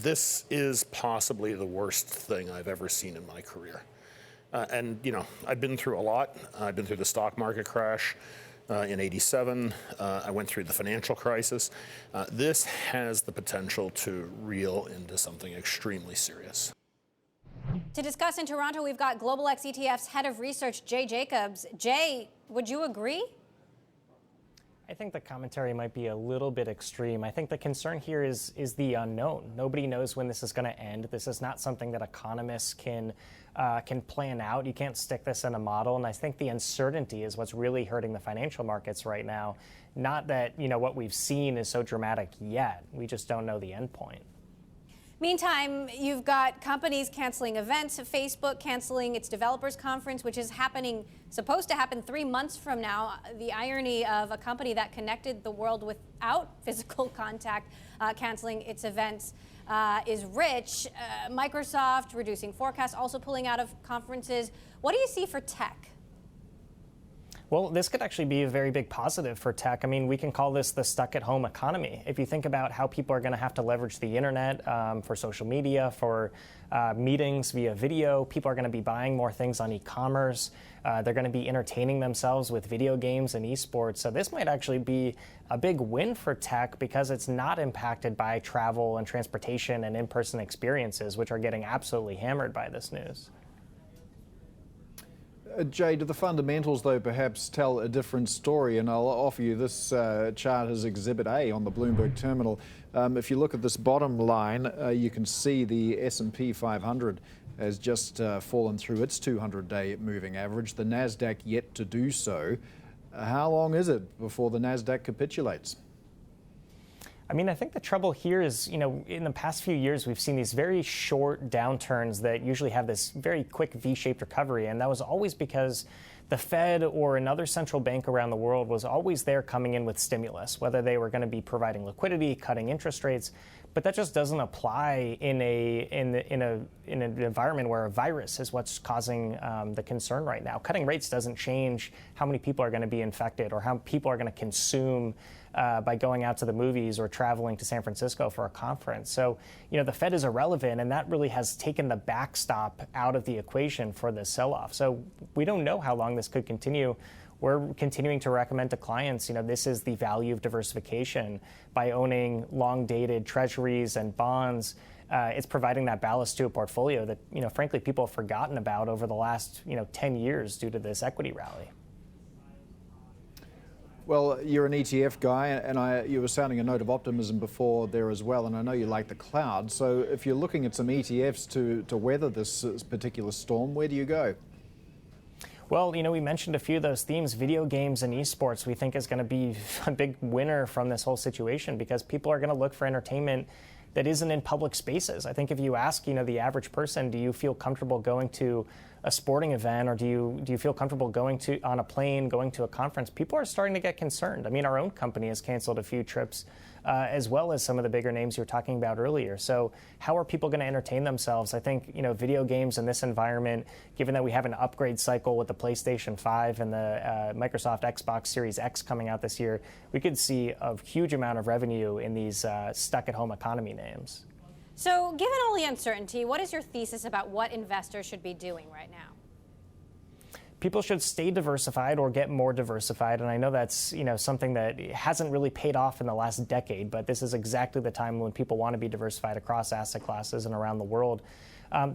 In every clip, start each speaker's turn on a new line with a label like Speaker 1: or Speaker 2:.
Speaker 1: This is possibly the worst thing I've ever seen in my career. And, you know, I've been through a lot. I've been through the stock market crash in '87. I went through the financial crisis. This has the potential to reel into something extremely serious.
Speaker 2: To discuss in Toronto, we've got Global X ETFs Head of Research, Jay Jacobs. Jay, would you agree?
Speaker 3: I think the commentary might be a little bit extreme. I think the concern here is the unknown. Nobody knows when this is going to end. This is not something that economists can plan out. You can't stick this in a model. And I think the uncertainty is what's really hurting the financial markets right now. Not that, you know, what we've seen is so dramatic yet. We just don't know the end point.
Speaker 2: Meantime, you've got companies canceling events, Facebook canceling its developers conference, which is supposed to happen 3 months from now. The irony of a company that connected the world without physical contact canceling its events is rich. Microsoft reducing forecasts, also pulling out of conferences. What do you see for tech?
Speaker 3: Well, this could actually be a very big positive for tech. I mean, we can call this the stuck-at-home economy. If you think about how people are going to have to leverage the internet for social media, for meetings via video, people are going to be buying more things on e-commerce. They're going to be entertaining themselves with video games and esports. So this might actually be a big win for tech because it's not impacted by travel and transportation and in-person experiences, which are getting absolutely hammered by this news.
Speaker 4: Jay, do the fundamentals, though, perhaps tell a different story? And I'll offer you this chart as Exhibit A on the Bloomberg terminal. If you look at this bottom line, you can see the S&P 500 has just fallen through its 200-day moving average. The NASDAQ yet to do so. How long is it before the NASDAQ capitulates?
Speaker 3: I mean, I think the trouble here is, you know, in the past few years, we've seen these very short downturns that usually have this very quick V-shaped recovery. And that was always because the Fed or another central bank around the world was always there coming in with stimulus, whether they were going to be providing liquidity, cutting interest rates. But that just doesn't apply in an environment where a virus is what's causing the concern right now. Cutting rates doesn't change how many people are going to be infected or how people are going to consume by going out to the movies or traveling to San Francisco for a conference. So, you know, the Fed is irrelevant, and that really has taken the backstop out of the equation for this sell-off. So we don't know how long this could continue. We're continuing to recommend to clients, you know, this is the value of diversification. By owning long-dated treasuries and bonds, it's providing that ballast to a portfolio that, you know, frankly, people have forgotten about over the last, 10 years due to this equity rally.
Speaker 4: Well, you're an ETF guy, and you were sounding a note of optimism before there as well, and I know you like the cloud. So if you're looking at some ETFs to weather this particular storm, where do you go?
Speaker 3: Well, you know, we mentioned a few of those themes. Video games and esports we think is going to be a big winner from this whole situation because people are going to look for entertainment that isn't in public spaces. I think if you ask, the average person, do you feel comfortable going to a sporting event or do you feel comfortable going on a plane, going to a conference? People are starting to get concerned. I mean, our own company has canceled a few trips as well as some of the bigger names you were talking about earlier. So how are people going to entertain themselves? I think, video games in this environment, given that we have an upgrade cycle with the PlayStation 5 and the Microsoft Xbox Series X coming out this year, we could see a huge amount of revenue in these stuck-at-home economy names.
Speaker 2: So given all the uncertainty, what is your thesis about what investors should be doing right now?
Speaker 3: People should stay diversified or get more diversified. And I know that's, something that hasn't really paid off in the last decade, but this is exactly the time when people want to be diversified across asset classes and around the world.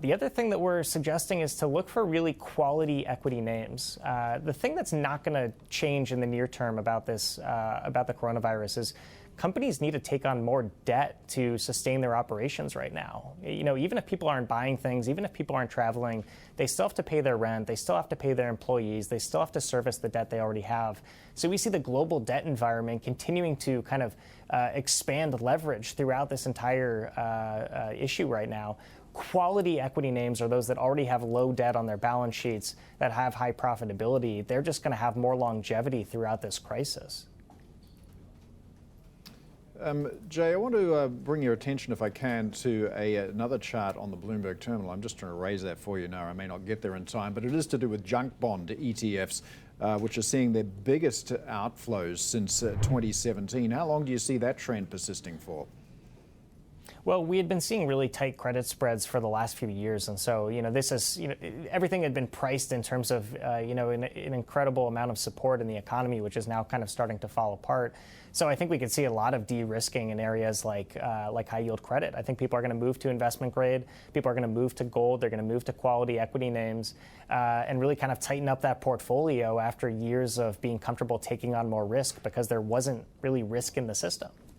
Speaker 3: The other thing that we're suggesting is to look for really quality equity names. The thing that's not going to change in the near term about this, about the coronavirus is companies need to take on more debt to sustain their operations right now. Even if people aren't buying things, even if people aren't traveling, they still have to pay their rent, they still have to pay their employees, they still have to service the debt they already have. So we see the global debt environment continuing to kind of expand leverage throughout this entire issue right now. Quality equity names are those that already have low debt on their balance sheets, that have high profitability. They're just going to have more longevity throughout this crisis.
Speaker 4: Jay, I want to bring your attention, if I can, to another chart on the Bloomberg terminal. I'm just trying to raise that for you now. I may not get there in time, but it is to do with junk bond ETFs, which are seeing their biggest outflows since 2017. How long do you see that trend persisting for?
Speaker 3: Well, we had been seeing really tight credit spreads for the last few years, and so this is everything had been priced in terms of an incredible amount of support in the economy, which is now kind of starting to fall apart. So I think we could see a lot of de-risking in areas like high yield credit. I think people are going to move to investment grade. People are going to move to gold. They're going to move to quality equity names and really kind of tighten up that portfolio after years of being comfortable taking on more risk because there wasn't really risk in the system.